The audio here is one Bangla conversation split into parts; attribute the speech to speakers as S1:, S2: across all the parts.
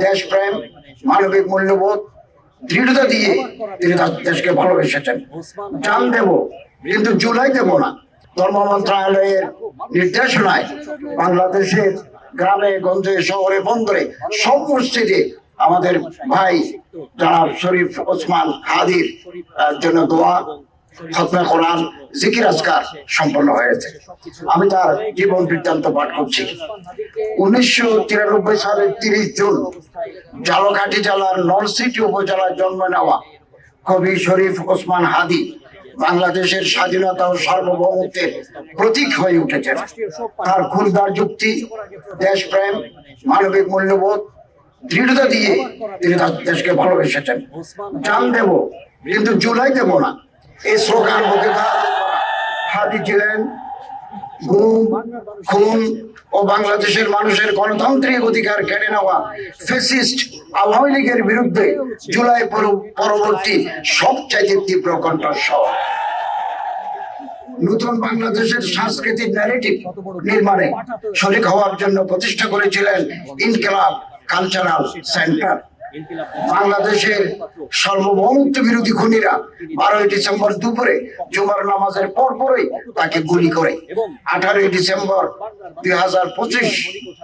S1: দেশপ্রেম, মানবিক মূল্যবোধ, দৃঢ়তা দিয়ে তিনি তার দেশকে ভালোবেসেছেন। জান দেব কিন্তু জুলাই দেব না। ধর্ম মন্ত্রণালয়ের নির্দেশনায় বাংলাদেশের গ্রামে গঞ্জে শহরে বন্দরে সব মসজিদে আমাদের ভাই জনাব শরীফ ওসমান হাদির জন্য দোয়া, খতমে কোরআন, জিকির আজকার সম্পন্ন হয়েছে। আমি তার জীবন বৃত্তান্ত পাঠ করছি। 1993 সালের 30 জুন ঝালকাঠি জেলার নলছিটি উপজেলায় জন্ম নেওয়া কবি শরীফ ওসমান হাদি বাংলাদেশের স্বাধীনতা ও সার্বভৌমত্বের প্রতীক হয়ে উঠেছেন। তার ক্ষুরধার যুক্তি, দেশপ্রেম, মানবিক মূল্যবোধ, দৃঢ়তা দিয়ে তিনি তার দেশকে ভালোবেসেছেন। জান দেব কিন্তু জুলাই দেব না, এই স্লোগান বুকে হাদি ছিলেন গুম, খুন ও বাংলাদেশের মানুষের গণতান্ত্রিক অধিকার কেড়ে নেওয়া ফ্যাসিস্ট আওয়ামী লীগের বিরুদ্ধে জুলাই পরবর্তী সবচাইতে তীব্র কণ্ঠস্বর। নতুন বাংলাদেশের সাংস্কৃতিক ন্যারেটিভ নির্মাণে শরিক হওয়ার জন্য প্রতিষ্ঠা করেছিলেন ইনকিলাব কালচারাল সেন্টার। বাংলাদেশের সার্বভৌমত্ব বিরোধী খুনিরা 12 ডিসেম্বর দুপুরে জুমার নামাজের পরপরই তাকে গুলি করে 18 ডিসেম্বর 2025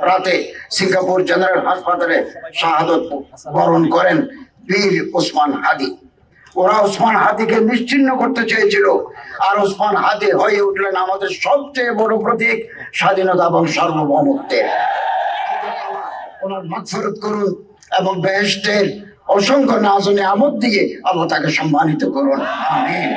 S1: রাতে সিঙ্গাপুর জেনারেল হাসপাতালে শাহাদত বরণ করেন বীর ওসমান হাদি। ওরা ওসমান হাদিকে নিশ্চিহ্ন করতে চেয়েছিল, আর ওসমান হাদি হয়ে উঠলেন আমাদের সবচেয়ে বড় প্রতীক স্বাধীনতা এবং সার্বভৌমত্বের। ওনার মাগফিরাত করুন এবং বেহেশতের অসংখ্য নাজ ও নিয়ামত দিয়ে আল্লাহ তাকে সম্মানিত করুন। আমিন।